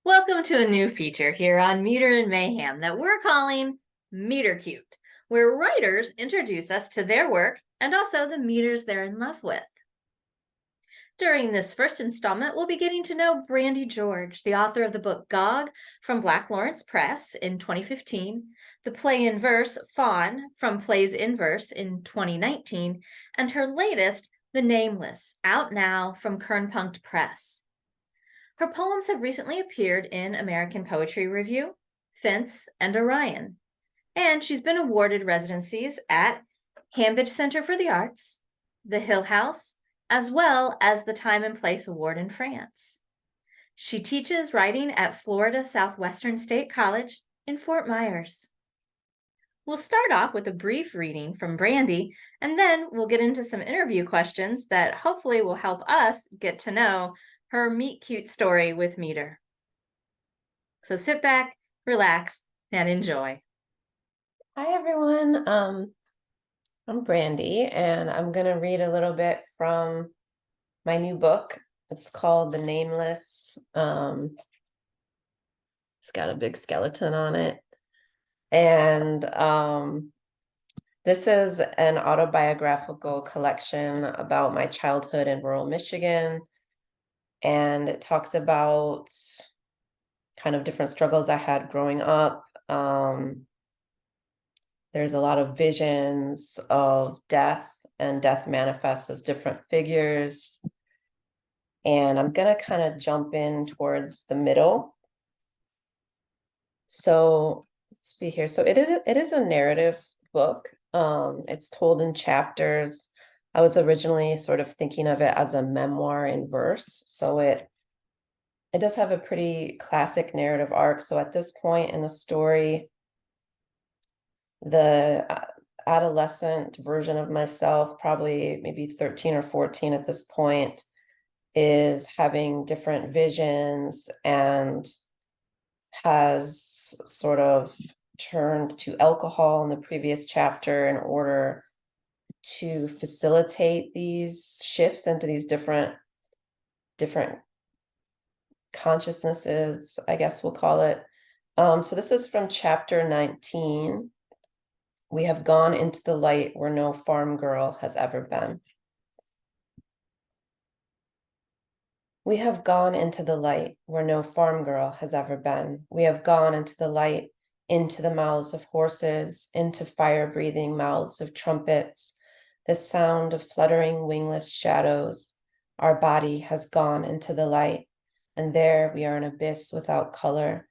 Welcome to a new feature here on Meter and Mayhem that we're calling Meter Cute, where writers introduce us to their work and also the meters they're in love with. During this first installment, we'll be getting to know Brandi George, the author of the book Gog from Black Lawrence Press in 2015, the play in verse Fawn from Plays in Verse in 2019, and her latest, The Nameless, out now from Kernpunkt Press. Her poems have recently appeared in American Poetry Review, Fence, and Orion, and she's been awarded residencies at Hambidge Center for the Arts, the Hill House, as well as the Time and Place Award in France. She teaches writing at Florida Southwestern State College in Fort Myers. We'll start off with a brief reading from Brandi, and then we'll get into some interview questions that hopefully will help us get to know her meet cute story with Meter. So sit back, relax, and enjoy. Hi, everyone. I'm Brandi, and I'm going to read a little bit from my new book. It's called The Nameless. It's got a big skeleton on it. And this is an autobiographical collection about my childhood in rural Michigan. And it talks about kind of different struggles I had growing up. There's a lot of visions of death, and death manifests as different figures. And I'm going to kind of jump in towards the middle. So let's see here. So it is a narrative book. It's told in chapters. I was originally sort of thinking of it as a memoir in verse. So it does have a pretty classic narrative arc. So at this point in the story, the adolescent version of myself, probably maybe 13 or 14 at this point, is having different visions and has sort of turned to alcohol in the previous chapter in order to facilitate these shifts into these different consciousnesses, I guess we'll call it. So this is from chapter 19. We have gone into the light where no farm girl has ever been. We have gone into the light where no farm girl has ever been. We have gone into the light, into the mouths of horses, into fire-breathing mouths of trumpets, the sound of fluttering wingless shadows. Our body has gone into the light, and there we are an abyss without color,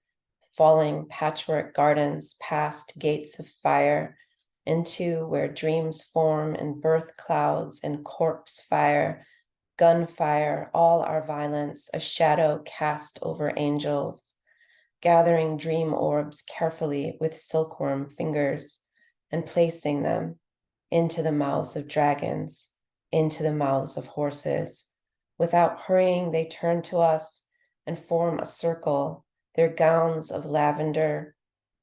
falling patchwork gardens past gates of fire, into where dreams form in birth clouds and corpse fire, gunfire, all our violence, a shadow cast over angels, gathering dream orbs carefully with silkworm fingers and placing them into the mouths of dragons, into the mouths of horses. Without hurrying, they turn to us and form a circle, their gowns of lavender,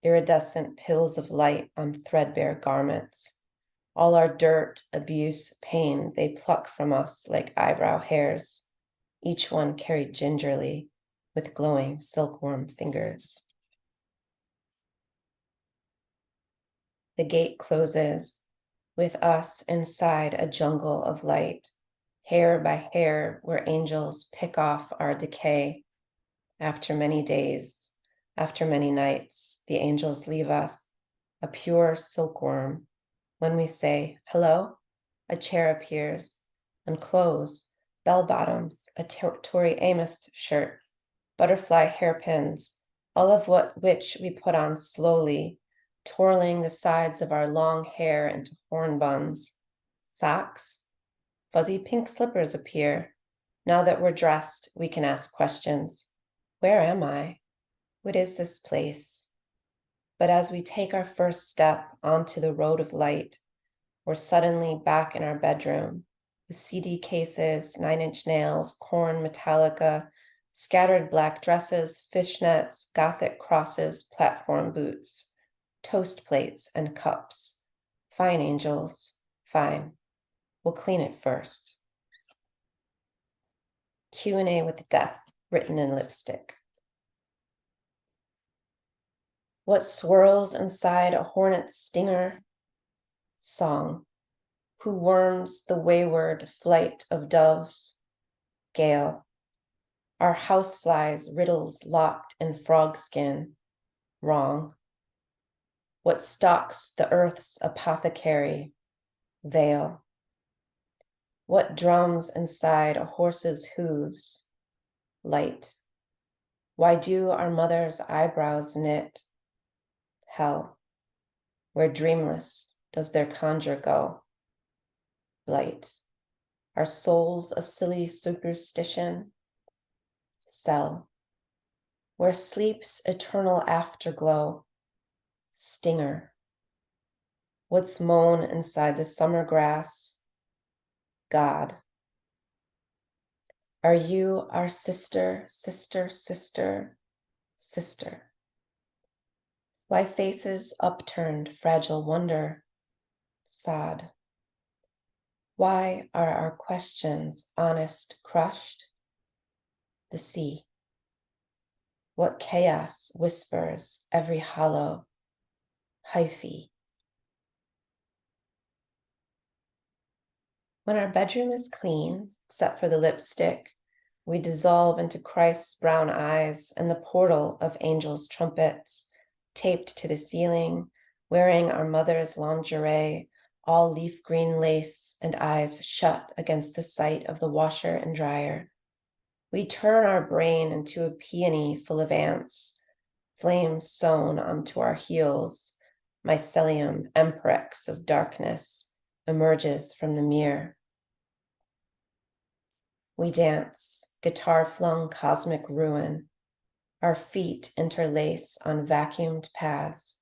iridescent pills of light on threadbare garments. All our dirt, abuse, pain, they pluck from us like eyebrow hairs, each one carried gingerly with glowing silkworm fingers. The gate closes, with us inside a jungle of light, hair by hair, where angels pick off our decay. After many days, after many nights, the angels leave us, a pure silkworm. When we say, hello, a chair appears, and clothes, bell-bottoms, a Tori Amos shirt, butterfly hairpins, all of which we put on slowly, twirling the sides of our long hair into horn buns. Socks, fuzzy pink slippers appear. Now that we're dressed, we can ask questions. Where am I? What is this place? But as we take our first step onto the road of light, we're suddenly back in our bedroom, with CD cases, 9-inch nails, Korn, Metallica, scattered black dresses, fishnets, Gothic crosses, platform boots, toast plates and cups. Fine, angels, fine. We'll clean it first. Q&A with death, written in lipstick. What swirls inside a hornet's stinger? Song. Who worms the wayward flight of doves? Gale. Are houseflies riddles locked in frog skin? Wrong. What stalks the earth's apothecary? Veil. What drums inside a horse's hooves? Light. Why do our mother's eyebrows knit? Hell. Where dreamless does their conjure go? Blight. Are souls a silly superstition? Cell. Where sleep's eternal afterglow? Stinger. What's mown inside the summer grass? God. Are you our sister, sister, sister, sister? Why faces upturned, fragile wonder? Sod. Why are our questions honest crushed? The sea. What chaos whispers every hollow? Hyphae. When our bedroom is clean, except for the lipstick, we dissolve into Christ's brown eyes and the portal of angels' trumpets, taped to the ceiling, wearing our mother's lingerie, all leaf green lace and eyes shut against the sight of the washer and dryer. We turn our brain into a peony full of ants, flames sewn onto our heels. Mycelium emperex of darkness emerges from the mirror. We dance, guitar-flung cosmic ruin. Our feet interlace on vacuumed paths.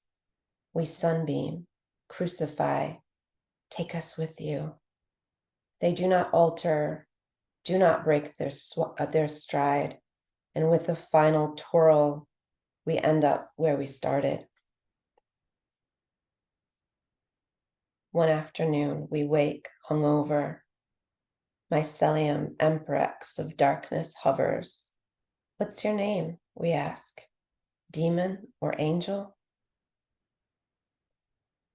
We sunbeam, crucify, take us with you. They do not alter, do not break their stride, and with a final twirl, we end up where we started. One afternoon, we wake hungover. Mycelium emperex of darkness hovers. What's your name? We ask. Demon or angel?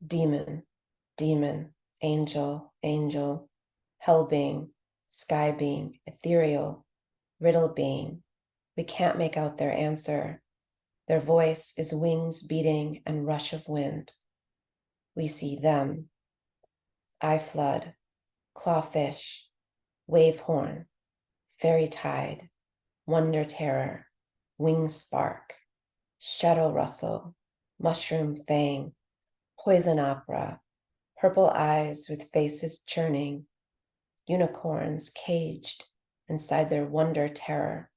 Demon, demon, angel, angel, hell being, sky being, ethereal, riddle being. We can't make out their answer. Their voice is wings beating and rush of wind. We see them. Eye flood, clawfish, wave horn, fairy tide, wonder terror, wing spark, shadow rustle, mushroom fang, poison opera, purple eyes with faces churning, unicorns caged inside their wonder terror,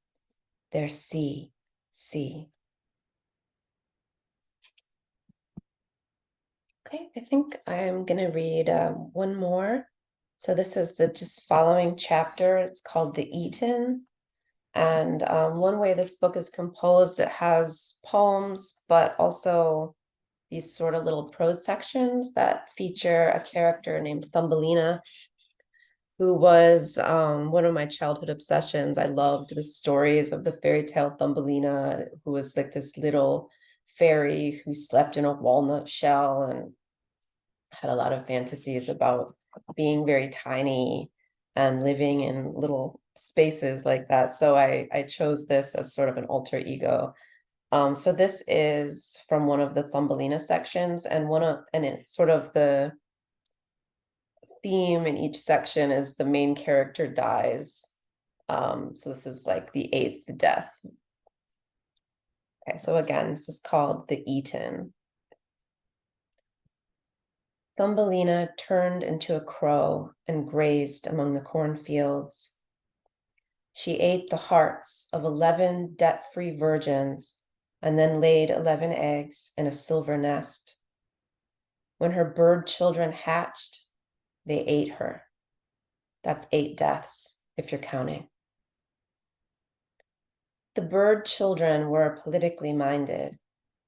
their sea. Okay, I think I'm gonna read one more. So this is the just following chapter. It's called The Eaten. And one way this book is composed, it has poems, but also these sort of little prose sections that feature a character named Thumbelina, who was one of my childhood obsessions. I loved the stories of the fairy tale Thumbelina, who was like this little fairy who slept in a walnut shell and had a lot of fantasies about being very tiny and living in little spaces like that. So I chose this as sort of an alter ego. So this is from one of the Thumbelina sections, and it's sort of the theme in each section is the main character dies. So this is like the 8th death. Okay, so again, this is called The Eaten. Thumbelina turned into a crow and grazed among the cornfields. She ate the hearts of 11 debt-free virgins and then laid 11 eggs in a silver nest. When her bird children hatched, they ate her. That's 8 deaths, if you're counting. The bird children were politically minded,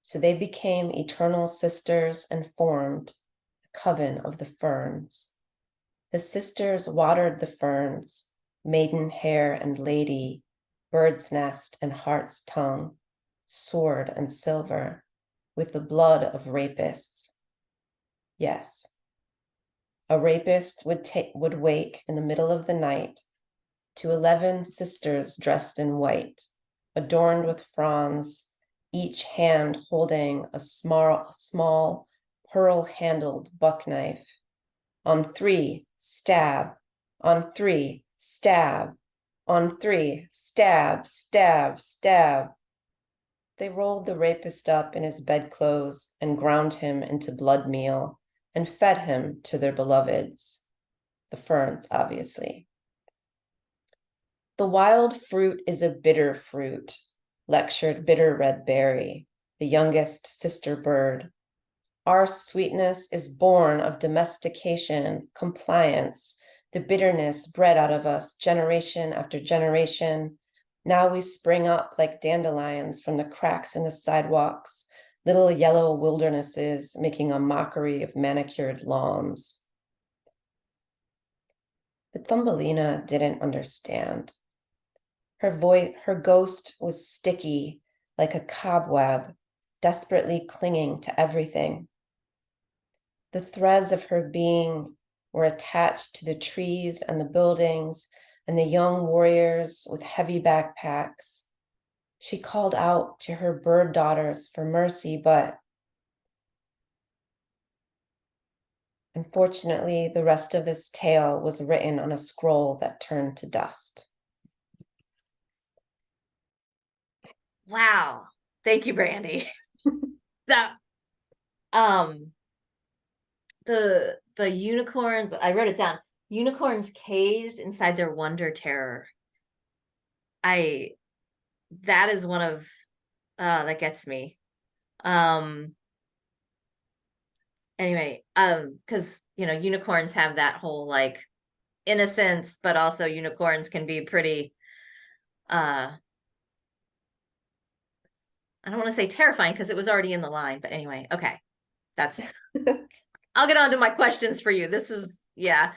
so they became eternal sisters and formed coven of the ferns. The sisters watered the ferns, maiden hair and lady, bird's nest and heart's tongue, sword and silver, with the blood of rapists. Yes, a rapist would wake in the middle of the night to 11 sisters dressed in white, adorned with fronds, each hand holding a small pearl-handled buck knife. On 3, stab. On 3, stab. On 3, stab, stab, stab. They rolled the rapist up in his bedclothes and ground him into blood meal and fed him to their beloveds, the ferns, obviously. The wild fruit is a bitter fruit, lectured Bitter Red Berry, the youngest sister bird. Our sweetness is born of domestication, compliance, the bitterness bred out of us generation after generation. Now we spring up like dandelions from the cracks in the sidewalks, little yellow wildernesses making a mockery of manicured lawns. But Thumbelina didn't understand. Her ghost was sticky like a cobweb, desperately clinging to everything. The threads of her being were attached to the trees and the buildings and the young warriors with heavy backpacks. She called out to her bird daughters for mercy, but unfortunately, the rest of this tale was written on a scroll that turned to dust. Wow. Thank you, Brandi. That the unicorns, I wrote it down. Unicorns caged inside their wonder terror. That is one of that gets me. Anyway, because unicorns have that whole like innocence, but also unicorns can be pretty I don't want to say terrifying because it was already in the line, but anyway, okay. That's I'll get on to my questions for you. This is yeah.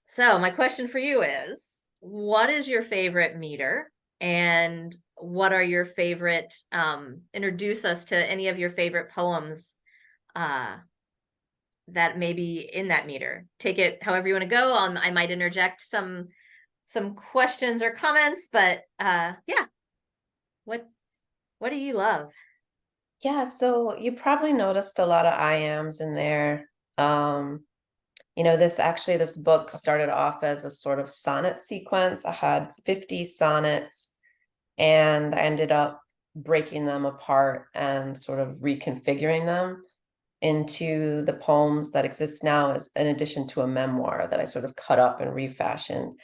So my question for you is, what is your favorite meter? And what are your favorite, introduce us to any of your favorite poems that may be in that meter. Take it however you want to go. I might interject some questions or comments, but yeah. What do you love? Yeah, so you probably noticed a lot of I ams in there. This book started off as a sort of sonnet sequence. I had 50 sonnets, and I ended up breaking them apart and sort of reconfiguring them into the poems that exist now, as in addition to a memoir that I sort of cut up and refashioned.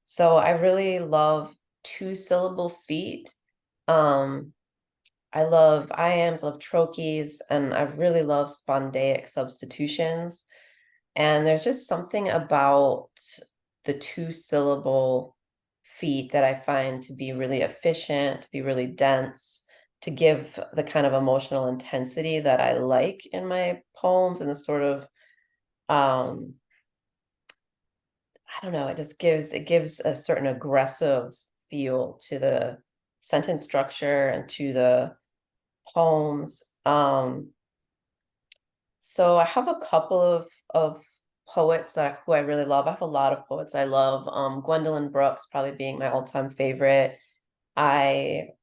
So I really love 2-syllable feet. I love iams, I love trochees, and I really love spondaic substitutions. And there's just something about the 2-syllable feet that I find to be really efficient, to be really dense, to give the kind of emotional intensity that I like in my poems, and the sort of I don't know, it gives a certain aggressive feel to the sentence structure and to the poems. So I have a couple of poets who I really love. I have a lot of poets I love. Gwendolyn Brooks probably being my all-time favorite. It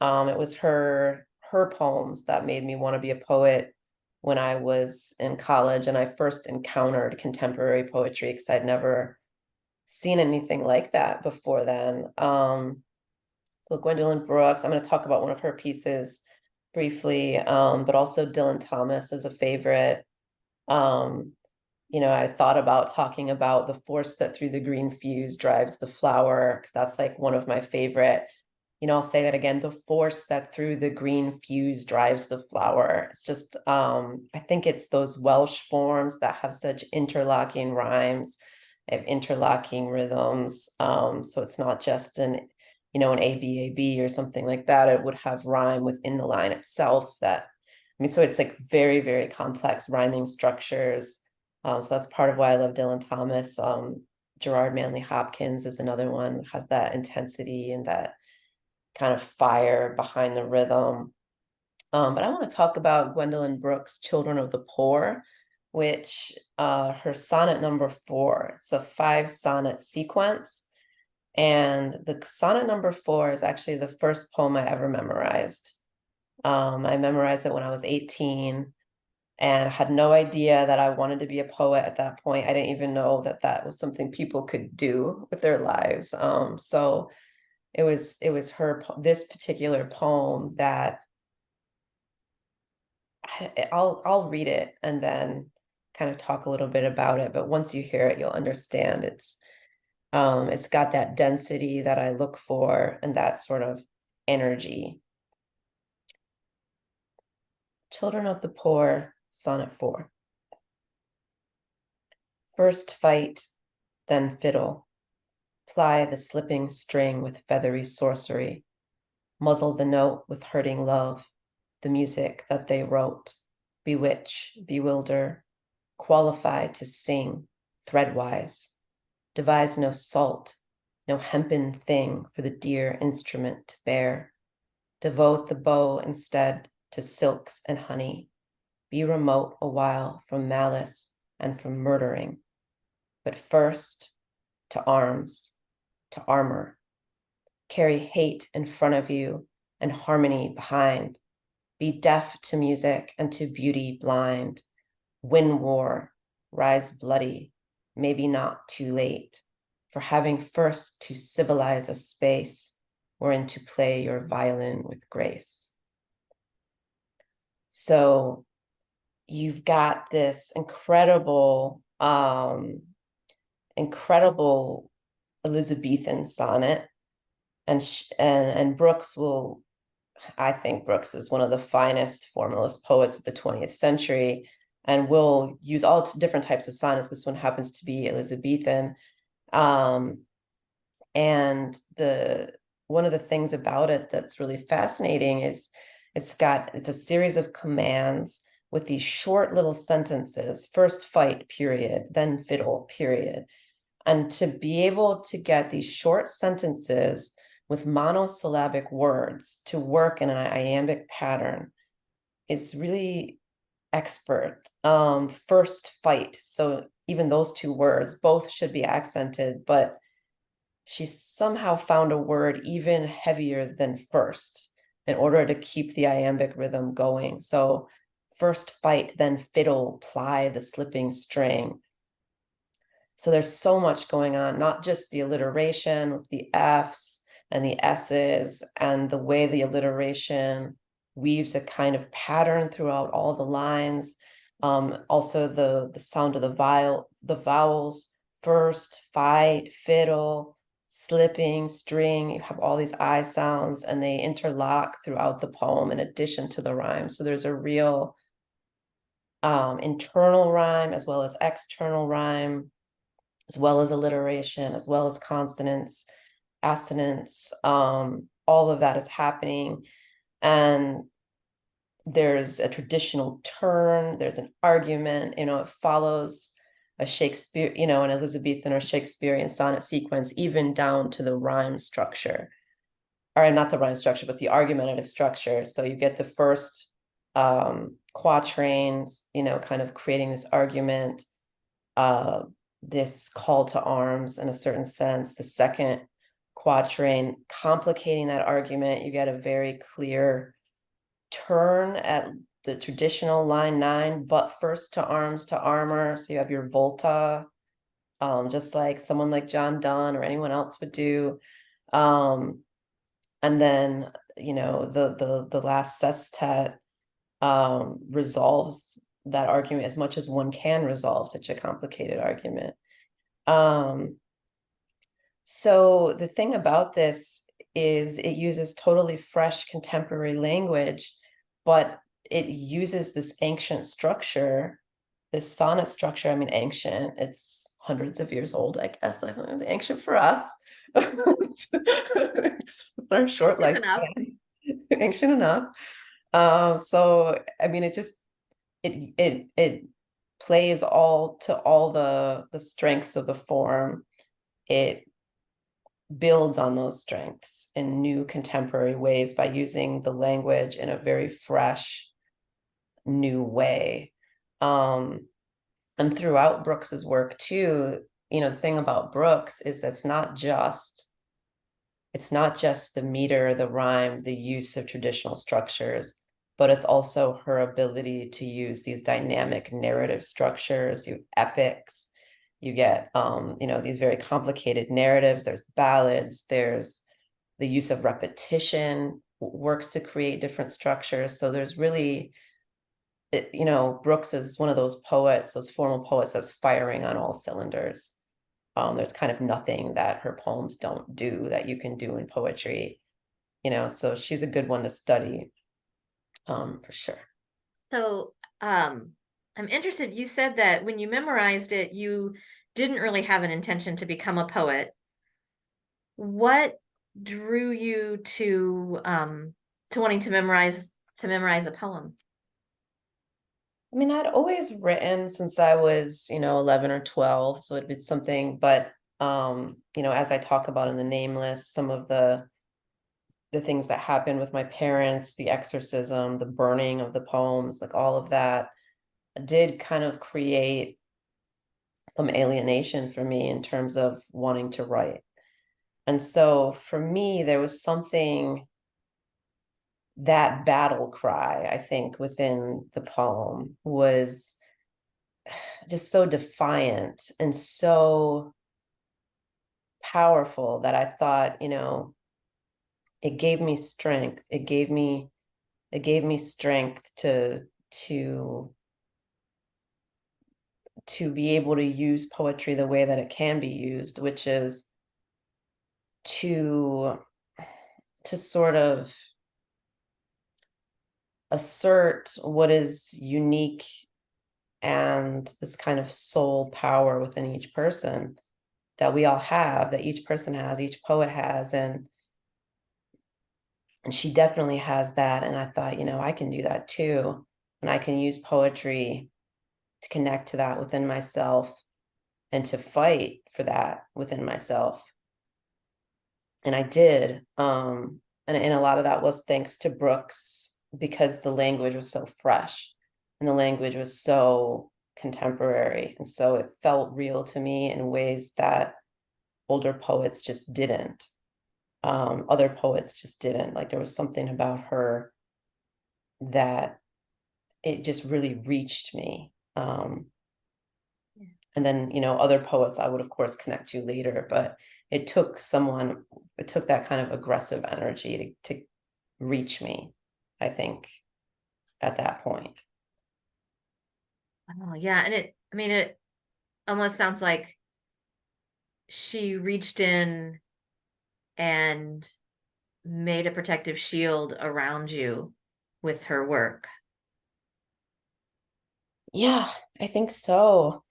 was her poems that made me want to be a poet when I was in college, and I first encountered contemporary poetry because I'd never seen anything like that before then. So Gwendolyn Brooks, I'm going to talk about one of her pieces briefly, but also Dylan Thomas is a favorite. I thought about talking about the force that through the green fuse drives the flower, because that's like one of my favorite. I'll say that again, the force that through the green fuse drives the flower. It's just, I think it's those Welsh forms that have such interlocking rhymes, have interlocking rhythms. So it's not just an ABAB or something like that. It would have rhyme within the line itself so it's like very, very complex rhyming structures. So that's part of why I love Dylan Thomas. Gerard Manley Hopkins is another one that has that intensity and that kind of fire behind the rhythm. But I want to talk about Gwendolyn Brooks' Children of the Poor, which her sonnet number 4, it's a 5-sonnet sequence. And the sonnet number 4 is actually the first poem I ever memorized. I memorized it when I was 18 and had no idea that I wanted to be a poet at that point. I didn't even know that that was something people could do with their lives. So it was this particular poem that I'll read it and then kind of talk a little bit about it. But once you hear it, you'll understand it's got that density that I look for and that sort of energy. Children of the Poor, Sonnet 4. First fight, then fiddle. Ply the slipping string with feathery sorcery. Muzzle the note with hurting love, the music that they wrote. Bewitch, bewilder, qualify to sing, threadwise. Devise no salt, no hempen thing for the dear instrument to bear. Devote the bow instead to silks and honey. Be remote a while from malice and from murdering. But first, to arms, to armor. Carry hate in front of you and harmony behind. Be deaf to music and to beauty blind. Win war, rise bloody, maybe not too late, for having first to civilize a space wherein to play your violin with grace. So you've got this incredible Elizabethan sonnet, and Brooks will, I think Brooks is one of the finest formalist poets of the 20th century, and will use all different types of sonnets. This one happens to be Elizabethan. And one of the things about it that's really fascinating is it's a series of commands with these short little sentences: first fight, period, then fiddle, period. And to be able to get these short sentences with monosyllabic words to work in an iambic pattern is really expert. First fight. So even those two words, both should be accented, but she somehow found a word even heavier than first in order to keep the iambic rhythm going. So first fight, then fiddle, ply the slipping string. So there's so much going on, not just the alliteration with the F's and the S's and the way the alliteration weaves a kind of pattern throughout all the lines. Also the sound of the vowels, first, fight, fiddle, slipping, string. You have all these I sounds and they interlock throughout the poem in addition to the rhyme. So there's a real internal rhyme as well as external rhyme, as well as alliteration, as well as consonants, assonance. All of that is happening. And there's a traditional turn, there's an argument, it follows a Shakespeare, an Elizabethan or Shakespearean sonnet sequence, even down to the rhyme structure, or not the rhyme structure, but the argumentative structure. So you get the first quatrains, kind of creating this argument, this call to arms in a certain sense. The second quatrain, complicating that argument, you get a very clear turn at the traditional line 9, but first to arms to armor. So you have your volta, just like someone like John Donne or anyone else would do. And then, the last sestet resolves that argument as much as one can resolve such a complicated argument. So the thing about this is it uses totally fresh contemporary language, but it uses this ancient structure, this sonnet structure. I mean, ancient, it's hundreds of years old, I guess. Ancient for us. Our short lifespan. Ancient enough. So I mean, it plays all to all the strengths of the form. It builds on those strengths in new contemporary ways by using the language in a very fresh, new way. And throughout Brooks's work too, the thing about Brooks is it's not just the meter, the rhyme, the use of traditional structures, but it's also her ability to use these dynamic narrative structures. You have epics, you get these very complicated narratives, there's ballads, there's the use of repetition works to create different structures. So there's really, Brooks is one of those poets, those formal poets that's firing on all cylinders. There's kind of nothing that her poems don't do that you can do in poetry, so she's a good one to study, for sure. So, I'm interested, you said that when you memorized it, you didn't really have an intention to become a poet. What drew you to wanting to memorize a poem? I mean, I'd always written since I was, 11 or 12. So it'd been something, but, as I talk about in the Nameless, some of the things that happened with my parents, the exorcism, the burning of the poems, like all of that did kind of create some alienation for me in terms of wanting to write. And so for me, there was something, that battle cry, I think, within the poem was just so defiant and so powerful that I thought, it gave me strength. It gave me strength to be able to use poetry the way that it can be used, which is to sort of assert what is unique and this kind of soul power within each person that we all have, that each person has, each poet has, and she definitely has that. And I thought, I can do that too, and I can use poetry to connect to that within myself and to fight for that within myself. And I did, and a lot of that was thanks to Brooks, because the language was so fresh and the language was so contemporary, and so it felt real to me in ways that older poets just didn't. Other poets just didn't. Like, there was something about her that it just really reached me. And then, other poets I would of course connect to later, but it took that kind of aggressive energy to reach me, I think, at that point. Oh, yeah, and it almost sounds like she reached in and made a protective shield around you with her work. Yeah, I think so.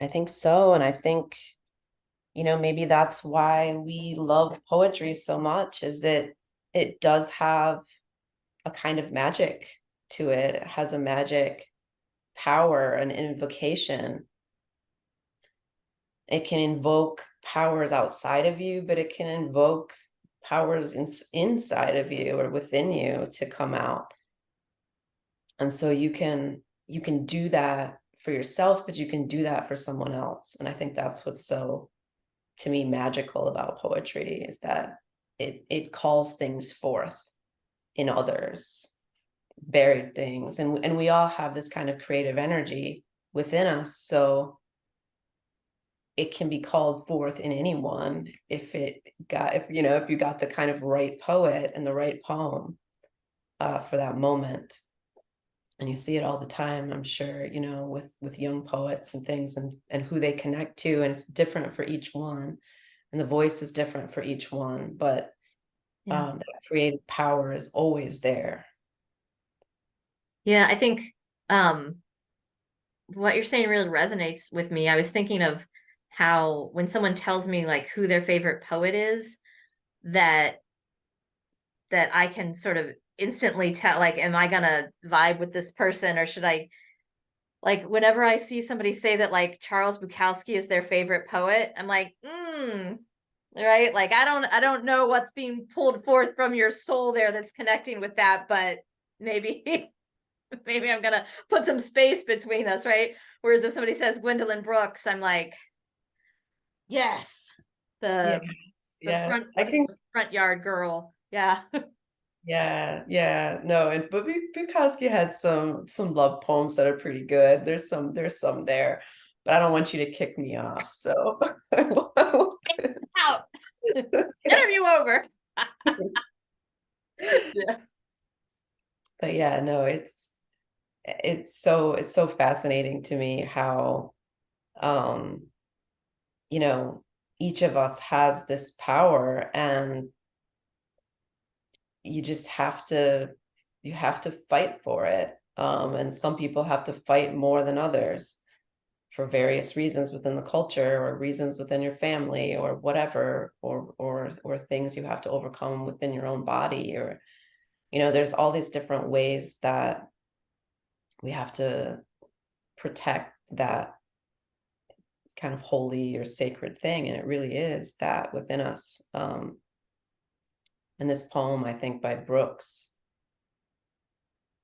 And I think, maybe that's why we love poetry so much, is it does have a kind of magic to it. It has a magic power, an invocation. It can invoke powers outside of you, but it can invoke powers inside of you or within you to come out. And so you can do that for yourself, but you can do that for someone else. And I think that's what's so, to me, magical about poetry, is that it calls things forth in others, buried things, and we all have this kind of creative energy within us, so it can be called forth in anyone if you got the kind of right poet and the right poem for that moment. And you see it all the time, I'm sure, with young poets and things, and who they connect to, and it's different for each one, and the voice is different for each one, but that creative power is always there. Yeah, I think what you're saying really resonates with me. I was thinking of how when someone tells me like who their favorite poet is, that I can sort of instantly tell, like, am I gonna vibe with this person, or should I, like, whenever I see somebody say that like Charles Bukowski is their favorite poet, I'm like, right? Like I don't know what's being pulled forth from your soul there that's connecting with that, but maybe maybe I'm gonna put some space between us, right? Whereas if somebody says Gwendolyn Brooks, I'm like, yes, Yeah, the yes. front, I what is can the front yard girl? Yeah. Yeah, yeah, no, and but Bukowski has some love poems that are pretty good. There's some there, but I don't want you to kick me off. So I won't Out. yeah. Interview over. Yeah. But yeah, no, it's so fascinating to me how um you know each of us has this power, and you just have to fight for it. And some people have to fight more than others for various reasons within the culture, or reasons within your family, or whatever, or things you have to overcome within your own body, or there's all these different ways that we have to protect that kind of holy or sacred thing, and it really is that within us. And this poem, I think, by Brooks,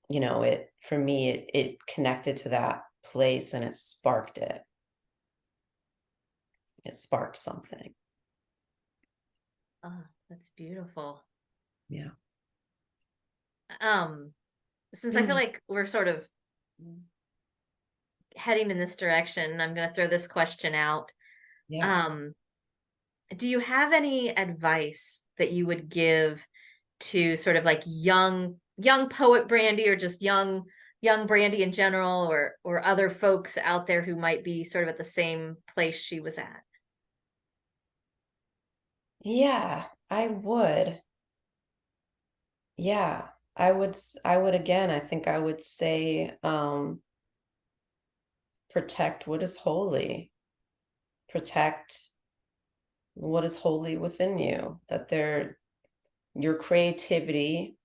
it for me, it connected to that place, and it sparked something. Oh, that's beautiful. Yeah. Um, since I feel Mm. like we're sort of heading in this direction, I'm going to throw this question out. Yeah. Um, do you have any advice that you would give to sort of like young poet Brandi, or just young Brandi in general, or other folks out there who might be sort of at the same place she was at? Yeah, I would. Yeah, I would again, I think I would say, protect what is holy. Protect what is holy within you, that your creativity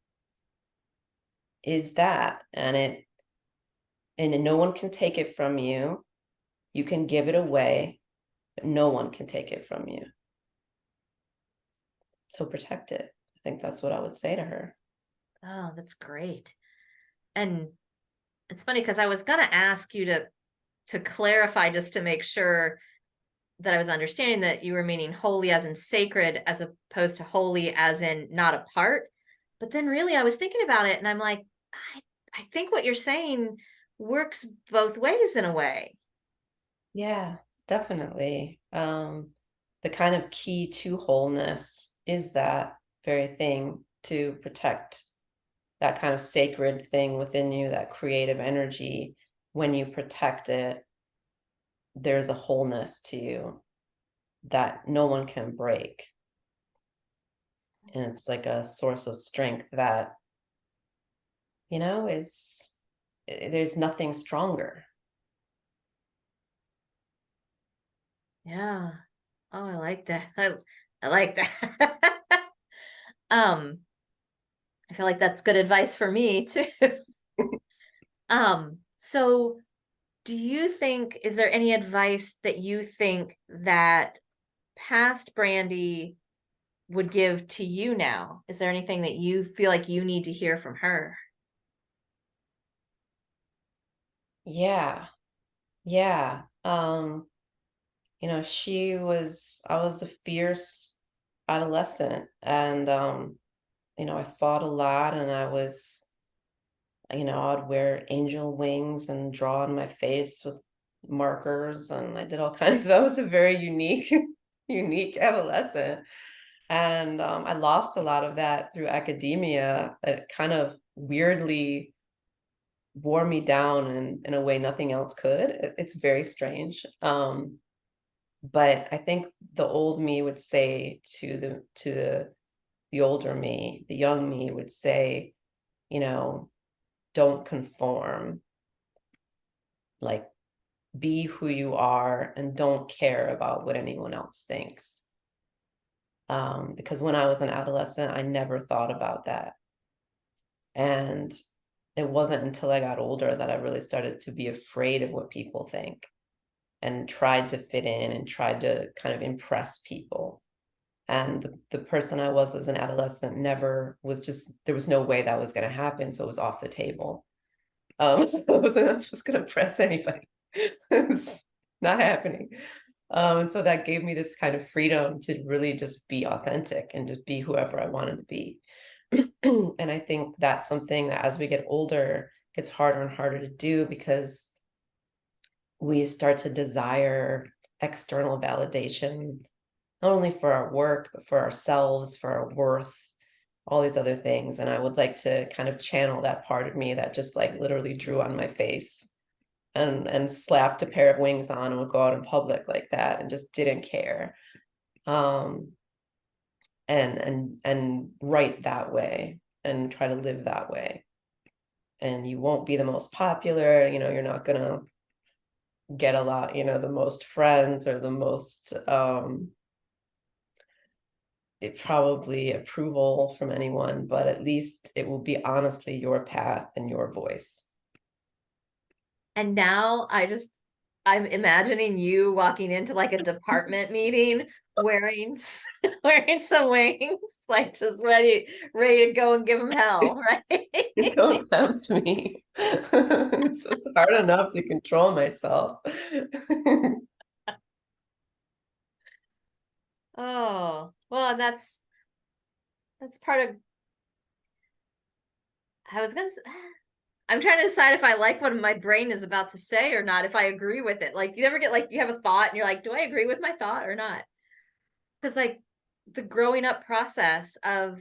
is that, and no one can take it from you. You can give it away, but no one can take it from you. So protect it. I think that's what I would say to her. Oh, that's great. And it's funny because I was gonna ask you to clarify, just to make sure that I was understanding that you were meaning holy as in sacred, as opposed to holy as in not a part. But then really I was thinking about it and I'm like, I think what you're saying works both ways in a way. Yeah, definitely. The kind of key to wholeness is that very thing, to protect that kind of sacred thing within you, that creative energy. When you protect it, there's a wholeness to you that no one can break. And it's like a source of strength that, is there's nothing stronger. Yeah. Oh, I like that. I like that. um, I feel like that's good advice for me too. So do you think, is there any advice that you think that past Brandi would give to you now? Is there anything that you feel like you need to hear from her? Yeah. Yeah. I was a fierce adolescent, and I fought a lot, and I'd wear angel wings and draw on my face with markers, and I did all kinds of I was a very unique unique adolescent. And I lost a lot of that through academia. It kind of weirdly wore me down in a way nothing else could. It's very strange. But I think the old me would say to the older me, the young me would say, you know, don't conform. Like, be who you are and don't care about what anyone else thinks. Because when I was an adolescent, I never thought about that. And it wasn't until I got older that I really started to be afraid of what people think, and tried to fit in and tried to kind of impress people. And the person I was as an adolescent never was just, there was no way that was going to happen. So it was off the table. I wasn't just going to press anybody. It's not happening. And so that gave me this kind of freedom to really just be authentic and just be whoever I wanted to be. And I think that's something that as we get older, it's harder and harder to do, because we start to desire external validation, not only for our work, but for ourselves, for our worth, all these other things. And I would like to kind of channel that part of me that just like literally drew on my face and slapped a pair of wings on and would go out in public like that and just didn't care. And write that way and try to live that way. And you won't be the most popular, you're not gonna get a lot, the most friends or the most probably approval from anyone, but at least it will be honestly your path and your voice. And now I'm imagining you walking into like a department meeting wearing some wings, like just ready to go and give them hell, right? Don't tempt me. It's hard enough to control myself. Oh, well, that's part of, I'm trying to decide if I like what my brain is about to say or not, if I agree with it. Like, you never get like, you have a thought and you're like, do I agree with my thought or not? Because like the growing up process of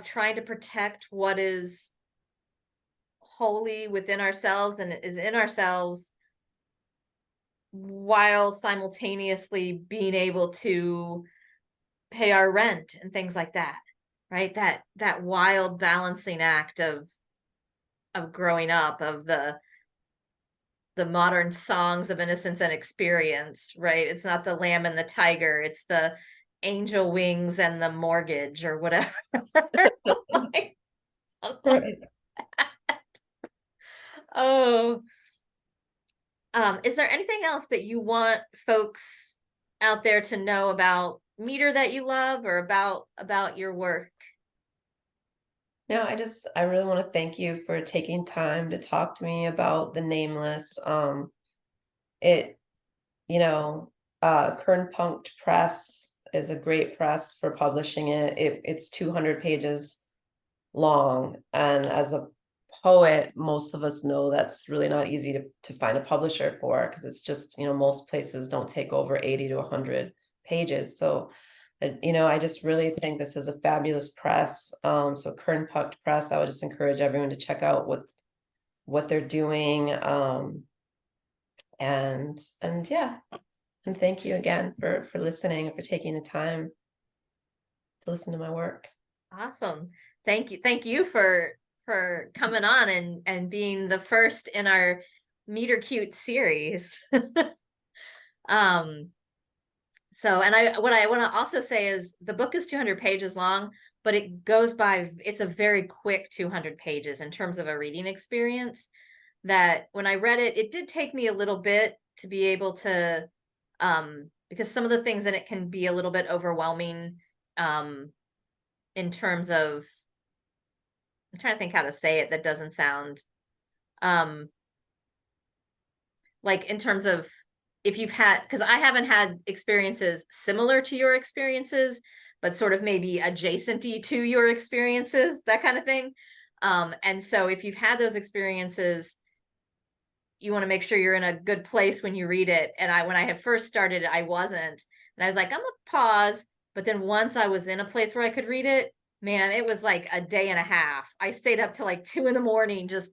trying to protect what is wholly within ourselves and is in ourselves, while simultaneously being able to pay our rent and things like that, right? That wild balancing act of growing up, of the modern songs of innocence and experience, right? It's not the lamb and the tiger, it's the angel wings and the mortgage or whatever. Like, Right. oh, is there anything else that you want folks out there to know about Meter that you love, or about your work? No, I really want to thank you for taking time to talk to me about the Nameless. It, Kernpunkt Press is a great press for publishing it. It's 200 pages long, and as a poet, most of us know that's really not easy to find a publisher for, because it's just, most places don't take over 80 to 100 pages. So I just really think this is a fabulous press. So Kernpunkt Press, I would just encourage everyone to check out what they're doing. And yeah, and thank you again for listening and for taking the time to listen to my work. Awesome. Thank you for coming on and being the first in our Meter Cute series. So, and what I want to also say is the book is 200 pages long, but it's a very quick 200 pages in terms of a reading experience. That when I read it, it did take me a little bit to be able to, because some of the things in it can be a little bit overwhelming, in terms of, I'm trying to think how to say it that doesn't sound, like in terms of, if you've had, because I haven't had experiences similar to your experiences, but sort of maybe adjacent-y to your experiences, that kind of thing. And so if you've had those experiences, you want to make sure you're in a good place when you read it. And when I had first started, I wasn't. And I was like, I'm gonna pause. But then once I was in a place where I could read it, man, it was like a day and a half. I stayed up till like 2 a.m, just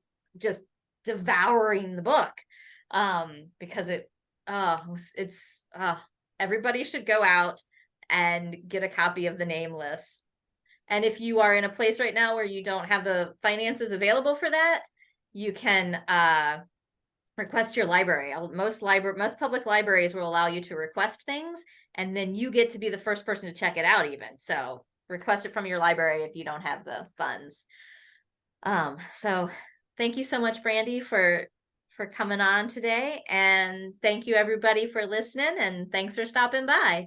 devouring the book. Because everybody should go out and get a copy of the Nameless. And if you are in a place right now where you don't have the finances available for that, you can request your library. Most public libraries will allow you to request things, and then you get to be the first person to check it out even. So request it from your library if you don't have the funds. So thank you so much, Brandi, for coming on today, and thank you everybody for listening, and thanks for stopping by.